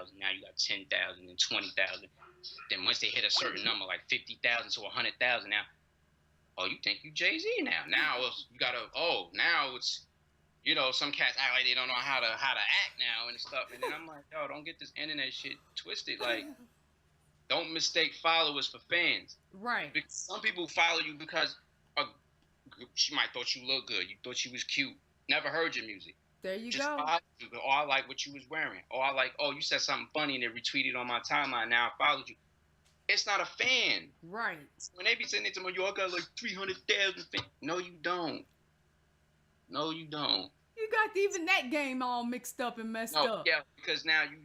5,000. Now you got 10,000 and 20,000. Then once they hit a certain number, like 50,000 to 100,000, now, oh, you think you Jay-Z now? Now you gotta. Oh, now it's, some cats act like they don't know how to act now and stuff. And then I'm like, yo, don't get this internet shit twisted. Like, don't mistake followers for fans. Right. Because some people follow you because she might thought you looked good. You thought she was cute. Never heard your music. There you Just go. You. Oh, I like what you was wearing. Oh, I like. Oh, you said something funny and they retweeted on my timeline. Now I followed you. It's not a fan. Right. When they be saying it to me, yo, I got like 300,000 fans. No, you don't. No, you don't. You got even that game all mixed up and messed up. Yeah, because now you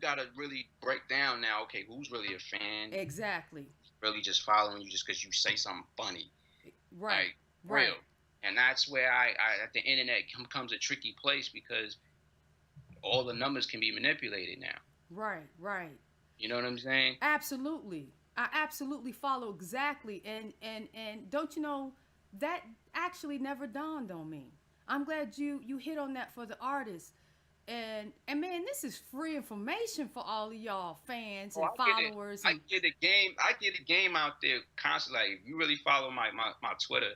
gotta really break down now, okay, who's really a fan? Exactly. Really just following you just because you say something funny. Right. Like, real. And that's where I the internet comes a tricky place because all the numbers can be manipulated now. Right. You know what I'm saying? Absolutely. I absolutely follow exactly. And don't you know, that actually never dawned on me. I'm glad you hit on that for the artists. And man, this is free information for all of y'all fans and followers. I get a game out there constantly. Like, if you really follow my Twitter,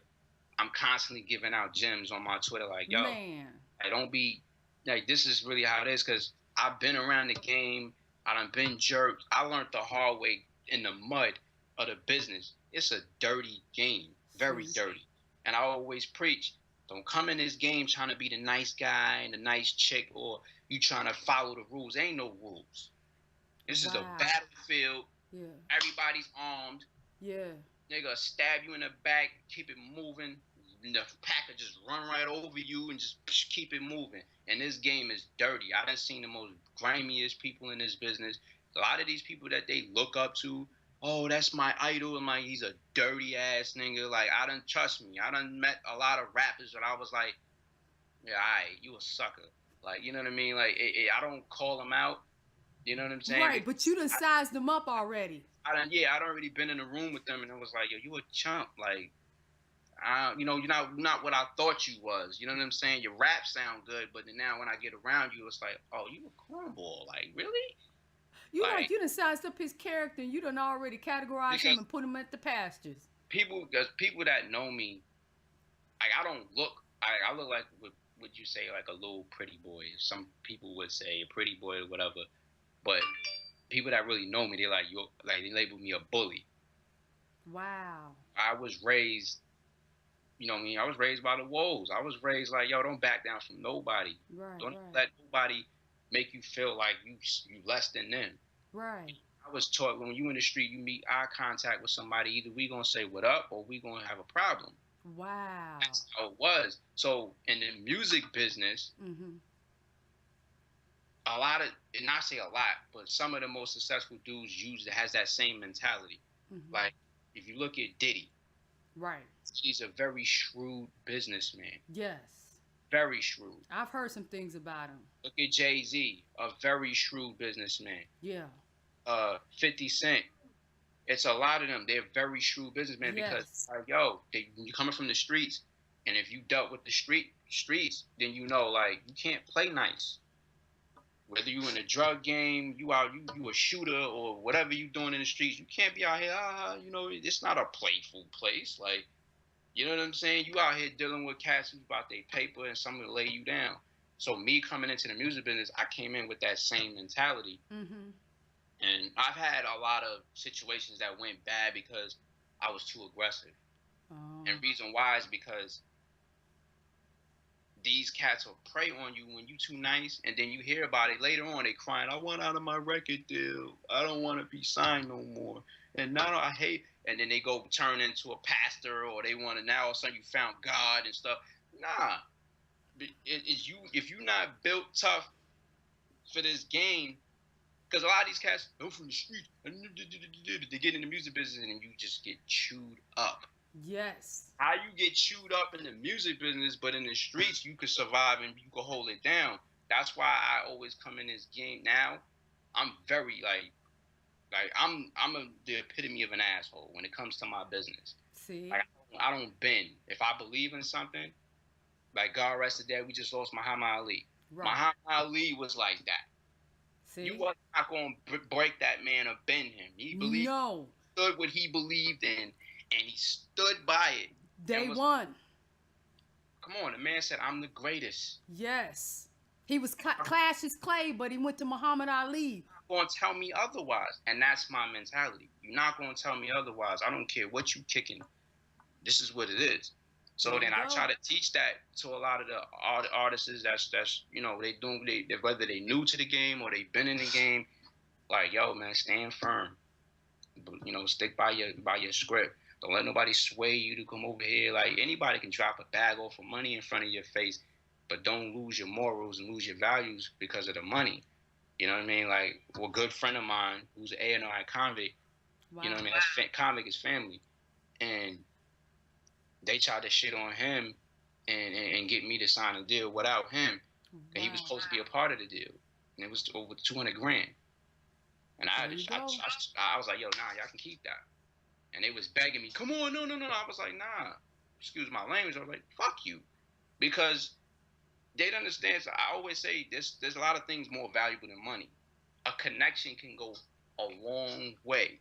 I'm constantly giving out gems on my Twitter. Like, yo, man, I don't be like, this is really how it is, because I've been around the game. I done been jerked. I learned the hard way in the mud of the business. It's a dirty game, very dirty. And I always preach, don't come in this game trying to be the nice guy and the nice chick, or you trying to follow the rules. There ain't no rules. This is a battlefield. Yeah. Everybody's armed. Yeah. They're gonna stab you in the back, keep it moving. And the packer just run right over you and just keep it moving. And this game is dirty. I done seen the most grimiest people in this business. A lot of these people that they look up to, oh, that's my idol, and like, he's a dirty ass nigga. Like, trust me, I done met a lot of rappers and I was like, yeah, you a sucker. Like, you know what I mean? Like, I don't call them out. You know what I'm saying? Right, but you done sized them up already. I done already been in the room with them, and I was like, yo, you a chump. Like, you're not what I thought you was. You know what I'm saying? Your rap sound good, but then now when I get around you, it's like, oh, you a cornball. Like, really? You done sized up his character, and you done already categorized him and put him at the pastures. People that know me, like, I don't look. I look like what would you say, like a little pretty boy. Some people would say a pretty boy or whatever, but people that really know me, they're like, they label me a bully. Wow. I was raised. You know what I mean? I was raised by the wolves. I was raised like, yo, don't back down from nobody. Right. Don't let nobody make you feel like you less than them. Right. I was taught when you in the street, you meet eye contact with somebody, either we gonna say what up or we gonna have a problem. Wow. That's how it was. So in the music business, a lot of, and I say a lot, but some of the most successful dudes has that same mentality. Like, if you look at Diddy. Right. He's a very shrewd businessman. Yes. Very shrewd. I've heard some things about him. Look at Jay-Z, a very shrewd businessman. Yeah. 50 Cent. It's a lot of them. They're very shrewd businessmen because, like, yo, you're coming from the streets, and if you dealt with the streets, then you know, like, you can't play nice. Whether you in a drug game, you a shooter or whatever you doing in the streets, you can't be out here, it's not a playful place. Like, you know what I'm saying? You out here dealing with cats who's about their paper and someone to lay you down. So me coming into the music business, I came in with that same mentality. And I've had a lot of situations that went bad because I was too aggressive. And reason why is because these cats will prey on you when you too nice, and then you hear about it later on. They crying, I want out of my record deal. I don't want to be signed no more. And now I hate. And then they go turn into a pastor, or they want to, now all of a sudden you found God and stuff. Nah, it's you. If you're not built tough for this game, because a lot of these cats go from the street, they get in the music business, and you just get chewed up. Yes. How you get chewed up in the music business, but in the streets you could survive and you could hold it down. That's why I always come in this game now. I'm very I'm the epitome of an asshole when it comes to my business. See, like, I don't bend. If I believe in something, like God rest his dead, we just lost Muhammad Ali. Right. Muhammad Ali was like that. You See? was not going to break that man or bend him. He believed, No. stood what he believed in, and he stood by it. Day And was, one. come on, the man said, I'm the greatest. Yes. He was Clash's Clay, but he went to Muhammad Ali. You're not going to tell me otherwise. And that's my mentality. You're not going to tell me otherwise. I don't care what you kicking. This is what it is. So then I try to teach that to a lot of the artists that's whether they new to the game or they been in the game. Like, yo, man, stand firm. Stick by your script. Don't let nobody sway you to come over here. Like, anybody can drop a bag off of money in front of your face, but don't lose your morals and lose your values because of the money. You know what I mean? Like, a good friend of mine who's an A&R convict. Wow. You know what I mean? That's convict is family, and they tried to shit on him and get me to sign a deal without him. Wow. And he was supposed to be a part of the deal, and it was over $200,000. And I was like, yo, nah, y'all can keep that. And they was begging me, come on, no. I was like, nah, excuse my language. I was like, fuck you. Because they don't understand. So I always say there's a lot of things more valuable than money. A connection can go a long way.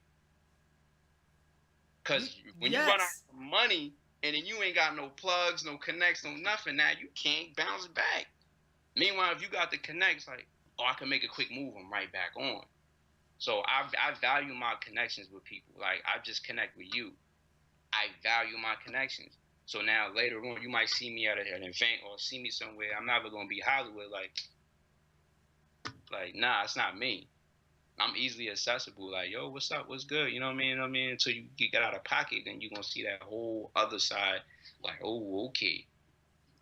Because when you run out of money and then you ain't got no plugs, no connects, no nothing, now you can't bounce back. Meanwhile, if you got the connects, like, oh, I can make a quick move, I'm right back on. So I value my connections with people. Like, I just connect with you. I value my connections. So now later on, you might see me at an event or see me somewhere. I'm never going to be Hollywood. Like, nah, it's not me. I'm easily accessible. Like, yo, what's up? What's good? You know what I mean? Until you get out of pocket, then you're going to see that whole other side. Like, oh, okay.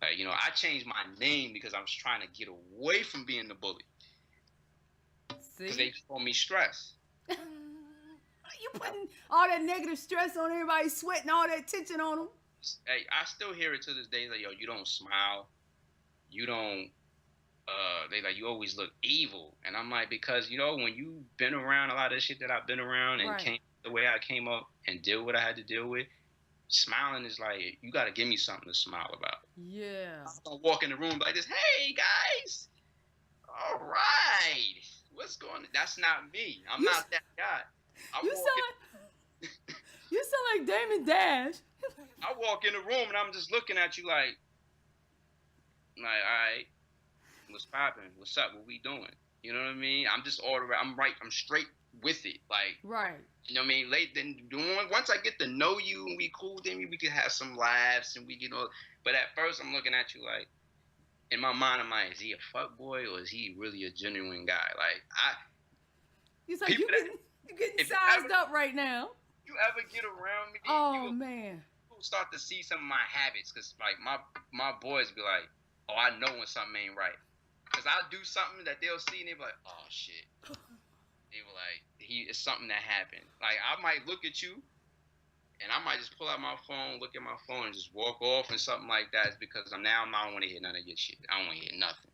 Like, I changed my name because I was trying to get away from being the bully. Because they call me stress. You putting all that negative stress on everybody, sweating all that tension on them. Hey, I still hear it to this day. Like, yo, you don't smile. You don't. They like, you always look evil. And I'm like, because when you've been around a lot of the shit that I've been around and came the way I came up and deal what I had to deal with, smiling is like, you got to give me something to smile about. Yeah. I walk in the room like this. Hey guys, all right. What's going on? That's not me. I'm not that guy. You sound like Damon Dash. I walk in the room and I'm just looking at you like, all right, what's popping? What's up? What we doing? You know what I mean? I'm just ordering. I'm straight with it. Like, right. You know what I mean? Once I get to know you and we cool, then we can have some laughs and we But at first I'm looking at you like, in my mind, I'm like, is he a fuckboy or is he really a genuine guy? Like, He's like, you're getting sized up right now. You ever get around me? Oh, man. People start to see some of my habits because, like, my boys be like, oh, I know when something ain't right. Because I'll do something that they'll see and they be like, oh, shit. They were like, it's something that happened. Like, I might look at you and I might just pull out my phone, look at my phone, and just walk off and something like that. It's because I don't want to hear none of your shit. I don't want to hear nothing.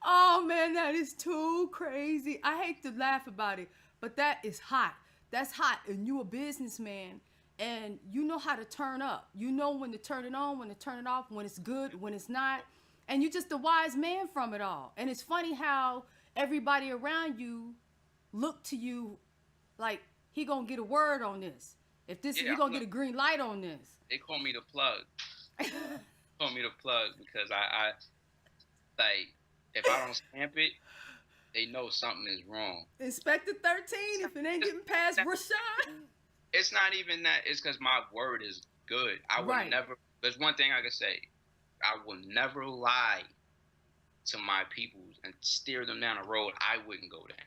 Oh, man, that is too crazy. I hate to laugh about it, but that is hot. That's hot. And you a businessman, and you know how to turn up. You know when to turn it on, when to turn it off, when it's good, when it's not. And you're just a wise man from it all. And it's funny how everybody around you look to you like, he gonna get a word on this. If this, he gonna get a green light on this. They call me the plug. Call me the plug because I like, if I don't stamp it, they know something is wrong. Inspector 13, if it ain't getting past Rashaun. It's not even that. It's because my word is good. I would never. There's one thing I can say. I will never lie to my people and steer them down a road I wouldn't go down.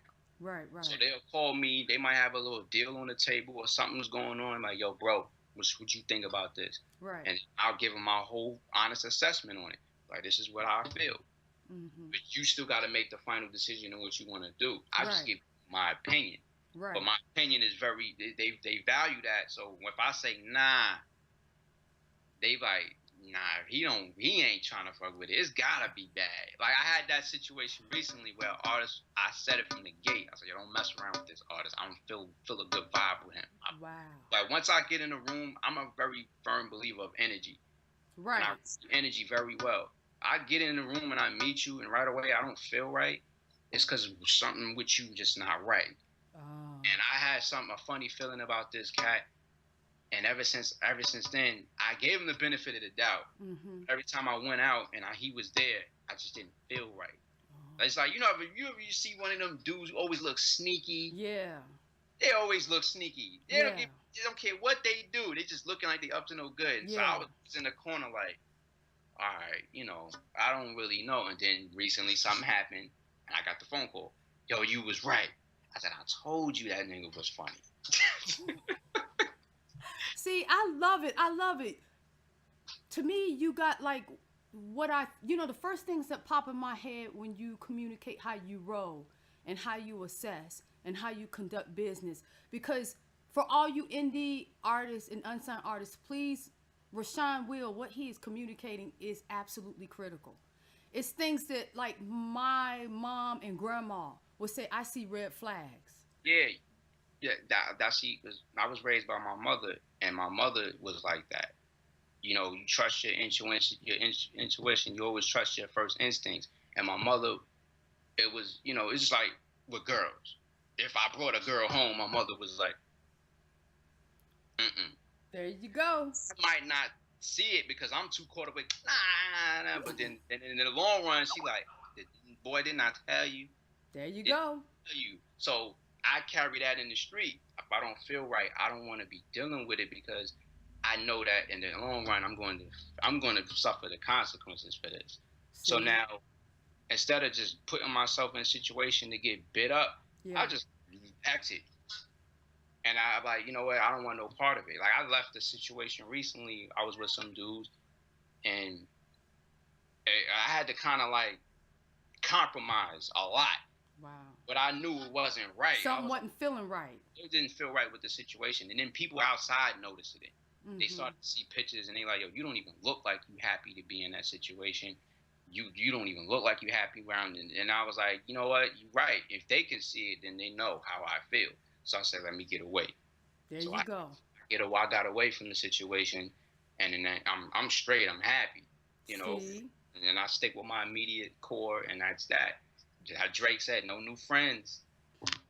Right. So they'll call me. They might have a little deal on the table or something's going on. I'm like, yo, bro, what you think about this? Right. And I'll give them my whole honest assessment on it. Like, this is what I feel. Mm-hmm. But you still got to make the final decision on what you want to do. I just give my opinion. Right. But my opinion is very, they value that. So if I say, nah, they like, nah, he ain't trying to fuck with it. It's gotta be bad. Like, I had that situation recently where artists, I said it from the gate. I said, yo, don't mess around with this artist. I don't feel a good vibe with him. Wow. Like, once I get in a room, I'm a very firm believer of energy. Right. And I see energy very well. I get in the room and I meet you, and right away I don't feel right. it's because something with you just not right. Oh. And I had a funny feeling about this cat. And ever since then, I gave him the benefit of the doubt. Mm-hmm. Every time I went out and he was there, I just didn't feel right. Oh. It's like, you see one of them dudes who always look sneaky. Yeah. They always look sneaky. They don't care what they do. They just looking like they up to no good. Yeah. So I was in the corner like, all right, I don't really know. And then recently something happened, and I got the phone call. Yo, you was right. I said, I told you that nigga was funny. See, I love it. I love it. To me, you got like the first things that pop in my head when you communicate how you roll and how you assess and how you conduct business. Because for all you indie artists and unsigned artists, please, Rashaun Will, what he is communicating is absolutely critical. It's things that like my mom and grandma would say, I see red flags. Yeah, that's because I was raised by my mother, and my mother was like that. You trust your intuition. You always trust your first instincts. And my mother, it's just like with girls. If I brought a girl home, my mother was like, mm-mm. There you go. I might not see it because I'm too caught up with nah. But then in the long run, she like, boy, didn't I tell you? There you go. So I carry that in the street. If I don't feel right, I don't want to be dealing with it because I know that in the long run, I'm going to suffer the consequences for this. So now, instead of just putting myself in a situation to get bit up, I just exit. And I'm like, you know what? I don't want no part of it. Like, I left a situation recently. I was with some dudes, and I had to kind of like compromise a lot. Wow. But I knew it wasn't right. Something wasn't feeling right. It didn't feel right with the situation. And then people outside noticed it. Mm-hmm. They started to see pictures, and they like, yo, you don't even look like you happy to be in that situation. You don't even look like you happy around. And I was like, you know what? You're right. If they can see it, then they know how I feel. So I said, let me get away. There you go. I got away from the situation, and then I'm straight. I'm happy, See? And then I stick with my immediate core, and that's that. How Drake said, no new friends.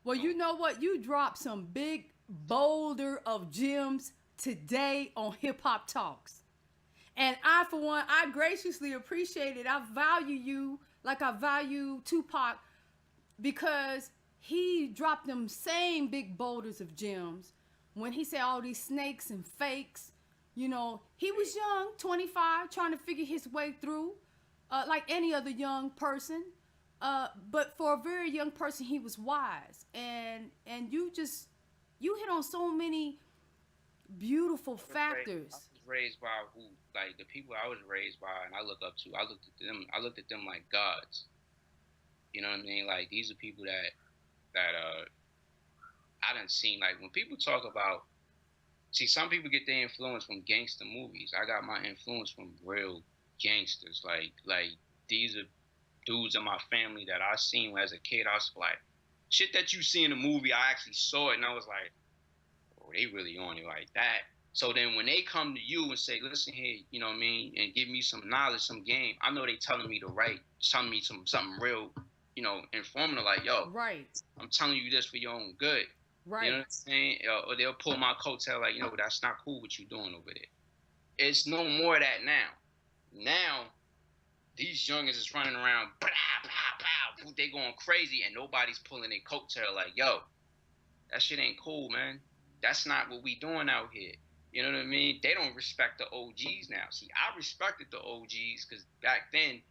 Well, you know what? You dropped some big boulder of gems today on Hip Hop Talkx. And I, for one, I graciously appreciate it. I value you like I value Tupac because he dropped them same big boulders of gems when he said all these snakes and fakes. He was young, 25, trying to figure his way through like any other young person. But for a very young person, he was wise. And you hit on so many beautiful factors. I was raised by the people I was raised by and I look up to. I looked at them like gods. You know what I mean? Like, these are people that I done seen. Like, when people talk about, some people get their influence from gangster movies. I got my influence from real gangsters. Like these are dudes in my family that I seen as a kid. I was like, shit that you see in the movie, I actually saw it, and I was like, oh, they really on it like that. So then when they come to you and say, listen here, you know what I mean, and give me some knowledge, some game, I know they telling me telling me something real, informative, like, yo, right, I'm telling you this for your own good. Right. You know what I'm saying? Or they'll pull my coattail like, that's not cool what you doing over there. It's no more of that now. Now, these youngins is running around, pow, pow, pow, they going crazy, and nobody's pulling their coattail like, yo, that shit ain't cool, man. That's not what we doing out here. You know what I mean? They don't respect the OGs now. See, I respected the OGs because back then,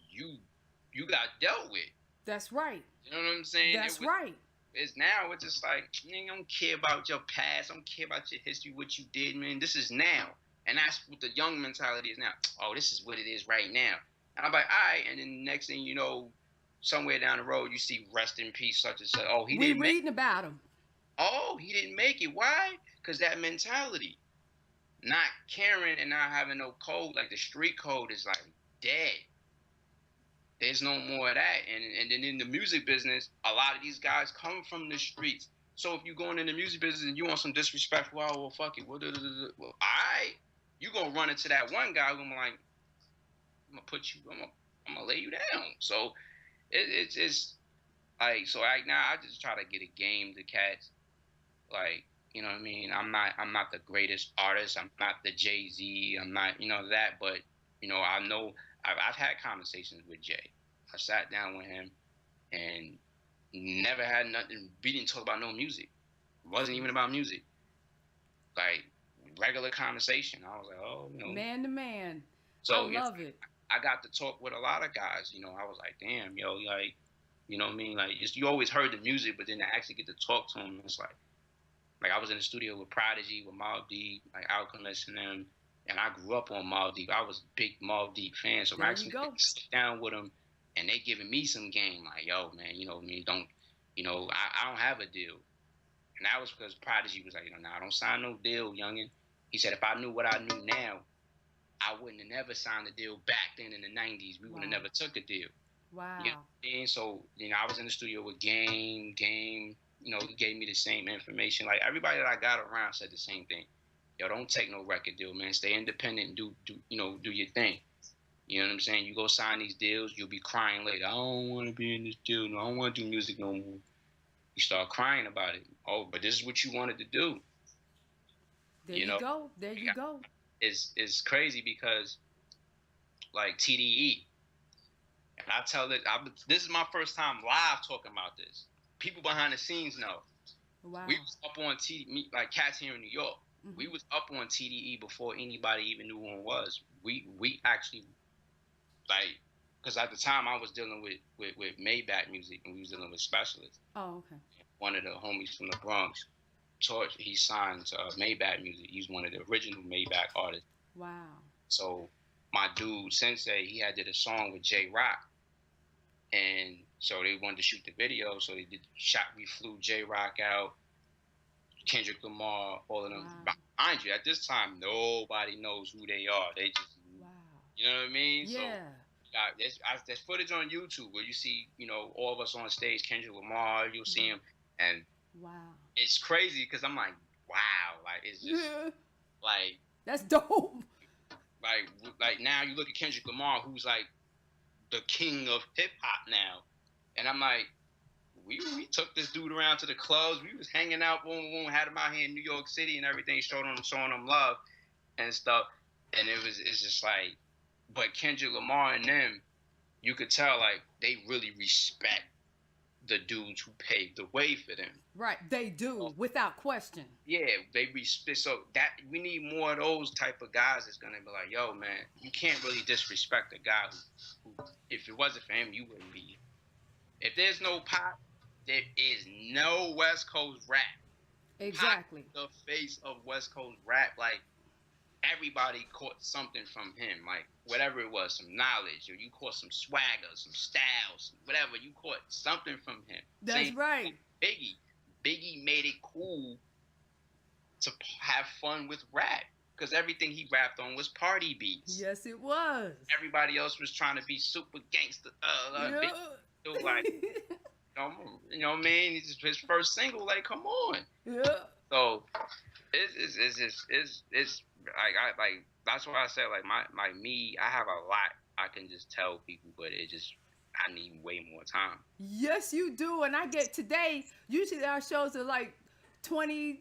you got dealt with. That's right. You know what I'm saying? That's right. It's now, it's just like, I don't care about your past. I don't care about your history, what you did, man. This is now. And that's what the young mentality is now. Oh, this is what it is right now. And I'm like, all right. And then the next thing you know, somewhere down the road, you see rest in peace, such and such. Oh, he didn't make it. We reading about him. Oh, he didn't make it. Why? Because that mentality. Not caring and not having no code. Like, the street code is like dead. There's no more of that. And then in the music business, a lot of these guys come from the streets. So if you're going in the music business and you want some disrespect, well, fuck it. Well, all right. You're going to run into that one guy who's going to be like, I'm going to lay you down. So it's like, so right now I just try to get a game to cats. Like, you know what I mean? I'm not the greatest artist. I'm not the Jay-Z. I'm not, that, but I know I've had conversations with Jay. I sat down with him and never had nothing. We didn't talk about no music. It wasn't even about music. Like, regular conversation. I was like, oh, Man to man. I So love it. I got to talk with a lot of guys. I was like, damn, yo, like, you know what I mean? Like, you always heard the music, but then to actually get to talk to them, it's like I was in the studio with Prodigy, with Mobb Deep, like Alchemist and them, and I grew up on Mobb Deep. I was a big Mobb Deep fan, so I actually sit down with them, and they giving me some game, like, yo, man, you know what I mean? I don't have a deal. And that was because Prodigy was like, nah, don't sign no deal, youngin'. He said, if I knew what I knew now, I wouldn't have never signed a deal back then in the 90s. We would have never took a deal. Wow. You know what I mean? So, I was in the studio with Game, he gave me the same information. Like, everybody that I got around said the same thing. Yo, don't take no record deal, man. Stay independent and do your thing. You know what I'm saying? You go sign these deals, you'll be crying later. I don't want to be in this deal. No, I don't want to do music no more. You start crying about it. Oh, but this is what you wanted to do. There you go. There you go. It's crazy because, like, TDE, and I tell it, this is my first time live talking about this. People behind the scenes know. Wow. We was up on TDE, like cats here in New York. Mm-hmm. We was up on TDE before anybody even knew who it was. We actually, like, because at the time I was dealing with Maybach music, and we was dealing with Specialist. Oh, okay. One of the homies from the Bronx, Torch, he signed to Maybach music. He's one of the original Maybach artists. Wow. So my dude Sensei, he had did a song with J Rock, and so they wanted to shoot the video. So they we flew J Rock out, Kendrick Lamar, all of them. Wow. Mind you, at this time, nobody knows who they are. They just, you know what I mean? Yeah. So there's footage on YouTube where you see, all of us on stage, Kendrick Lamar, you'll see him, and wow, it's crazy because I'm like, wow, like, it's just, like, that's dope. Like now you look at Kendrick Lamar, who's like the king of hip hop now, and I'm like, we took this dude around to the clubs, we was hanging out, boom, boom, had him out here in New York City and everything, showing him love and stuff, and it's just like, but Kendrick Lamar and them, you could tell, like, they really respect the dudes who paved the way for them. Right, they do, without question. Yeah, they respect. So that we need more of those type of guys that's gonna be like, yo, man, you can't really disrespect a guy who if it wasn't for him, you wouldn't be. If there's no Pop, there is no West Coast rap. Exactly. Pop, the face of West Coast rap, like, everybody caught something from him, like, whatever it was, some knowledge, or you caught some swagger, some styles, whatever, you caught something from him. That's right. Biggie made it cool to have fun with rap, because everything he rapped on was party beats. Yes, it was. Everybody else was trying to be super gangster. Like, you know what I mean? It's his first single, like, come on. Yeah. So it's like that's why I said, like, me, I have a lot I can just tell people, but I need way more time. Yes, you do. And I get today, usually our shows are like 10,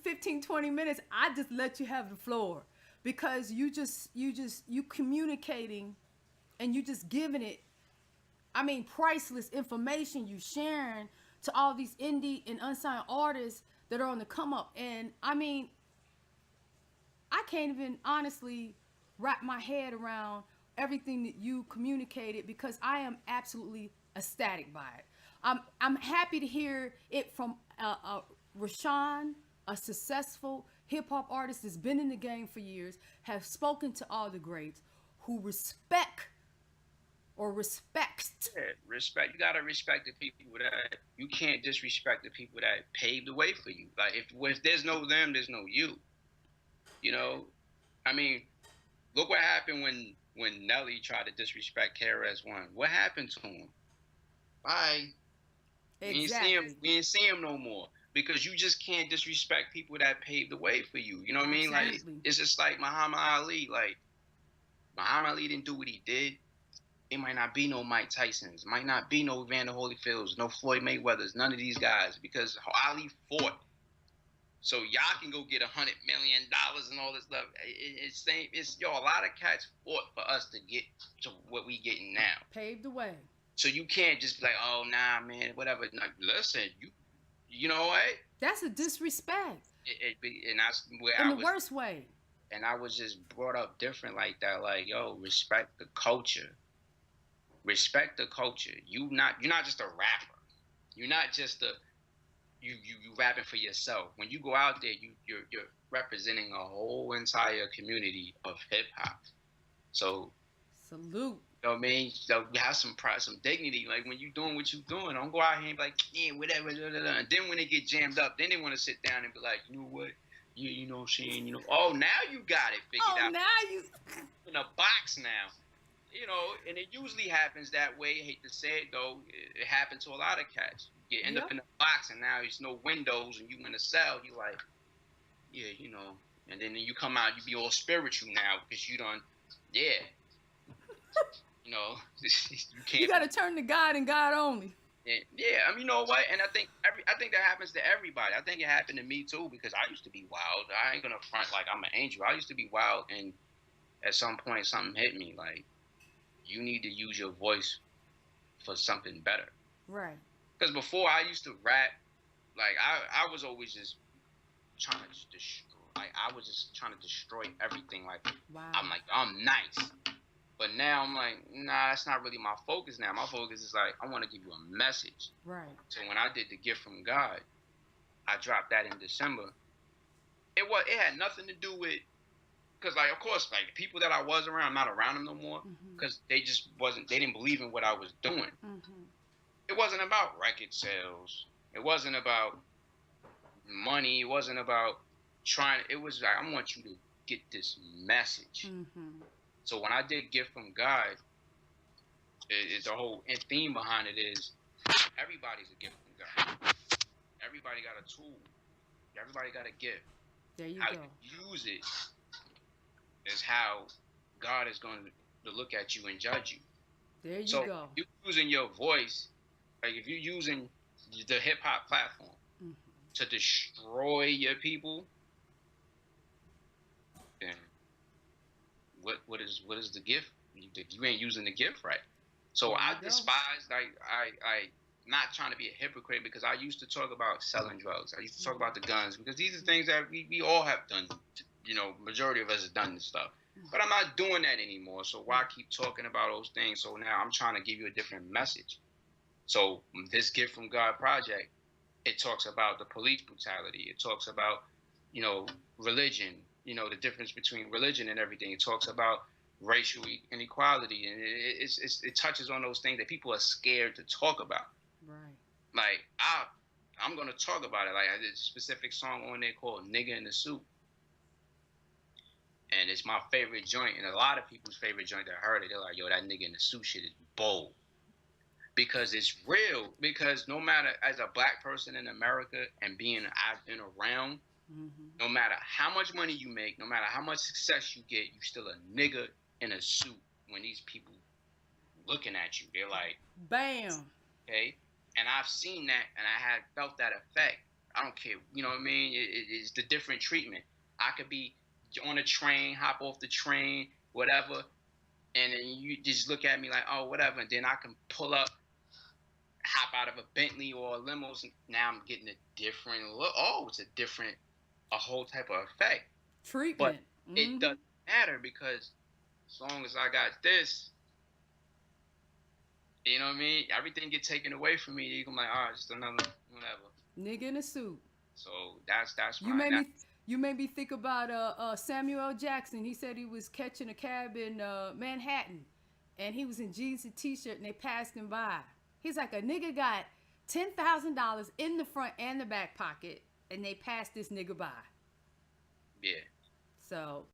15, 20 minutes. I just let you have the floor because you communicating and you just giving it, I mean, priceless information you sharing to all these indie and unsigned artists that are on the come up. And I mean, I can't even honestly wrap my head around everything that you communicated because I am absolutely ecstatic by it. I'm happy to hear it from Rashaun, a successful hip hop artist that's been in the game for years, have spoken to all the greats who respects. Yeah, respect. You gotta respect the people that you can't disrespect the people that paved the way for you. Like, if there's no them, there's no you. You know, I mean, look what happened when Nelly tried to disrespect KRS-One. What happened to him? Bye. Exactly. We ain't see him no more because you just can't disrespect people that paved the way for you. You know what I mean? Like, it's just like Muhammad Ali. Like, Muhammad Ali didn't do what he did it might not be no Mike Tysons, might not be no Evander Holyfields, no Floyd Mayweathers, none of these guys, because Ali fought. So y'all can go get $100 million and all this stuff. It's a lot of cats fought for us to get to what we getting now. Paved the way. So you can't just be like, oh nah, man, whatever. No, listen, you know what? That's a disrespect. And that's where in the worst way. And I was just brought up different like that. Like, yo, respect the culture. Respect the culture. You're not just a rapper. You're not just you rapping for yourself. When you go out there, you're representing a whole entire community of hip hop. So salute. You know what I mean? So you have some pride, some dignity. Like when you doing what you doing, don't go out here and be like, yeah, whatever. And then when they get jammed up, then they want to sit down and be like, you know what? Yeah, you know what I'm saying? You know, oh, now you got it figured out. Oh, now you in a box now. You know, and it usually happens that way. I hate to say it though, it happened to a lot of cats. You end up in a box and now there's no windows and you in a cell. You like, yeah, you know. And then you come out, you be all spiritual now because you done, yeah. You know, you can't. You got to turn to God and God only. Yeah, I mean, you know what? And I think that happens to everybody. I think it happened to me too because I used to be wild. I ain't gonna front like I'm an angel. I used to be wild, and at some point something hit me. Like, you need to use your voice for something better. Right. Because before I used to rap, like I was always just trying to destroy. Like I was just trying to destroy everything. Like wow. I'm like I'm nice. But now I'm like, nah, that's not really my focus now. My focus is like, I want to give you a message. Right. So when I did The Gift from God, I dropped that in December. It had nothing to do with, because like, of course, like the people that I was around, I'm not around them no more, because they didn't believe in what I was doing. Mm-hmm. It wasn't about record sales. It wasn't about money. It wasn't about it was like, I want you to get this message. Mm-hmm. So when I did Gift from God, the whole theme behind it is everybody's a gift from God. Everybody got a tool. Everybody got a gift. There you how go. You use it is how God is going to look at you and judge you. There you so go. If you're using your voice, like if you're using the hip hop platform to destroy your people, then what is the gift? You ain't using the gift right. So I despise, like I not trying to be a hypocrite because I used to talk about selling drugs. I used to talk about the guns because these are things that we all have done. You know, majority of us have done this stuff. But I'm not doing that anymore. So why keep talking about those things? So now I'm trying to give you a different message. So this Gift from God project, it talks about the police brutality. It talks about, you know, religion. You know, the difference between religion and everything. It talks about racial inequality, and it touches on those things that people are scared to talk about. Right. Like, I'm going to talk about it. Like, I did a specific song on there called Nigga in the Suit. And it's my favorite joint, and a lot of people's favorite joint that heard it, they're like, yo, that nigga in the suit shit is bold. Because it's real. Because no matter, as a black person in America, and I've been around, no matter how much money you make, no matter how much success you get, you still a nigga in a suit when these people looking at you. They're like, bam. Okay? And I've seen that, and I have felt that effect. I don't care. You know what I mean? It's the different treatment. I could be on a train, hop off the train, whatever, and then you just look at me like, oh, whatever, and then I can pull up, hop out of a Bentley or a limo. Now I'm getting a different look. Oh, it's a whole type of effect. Treatment. But it doesn't matter because as long as I got this, you know what I mean? Everything get taken away from me. You can be like, all right, just another whatever. Nigga in a suit. So that's You made me think about Samuel L. Jackson. He said he was catching a cab in Manhattan, and he was in jeans and t-shirt, and they passed him by. He's like, a nigga got $10,000 in the front and the back pocket, and they passed this nigga by. Yeah. So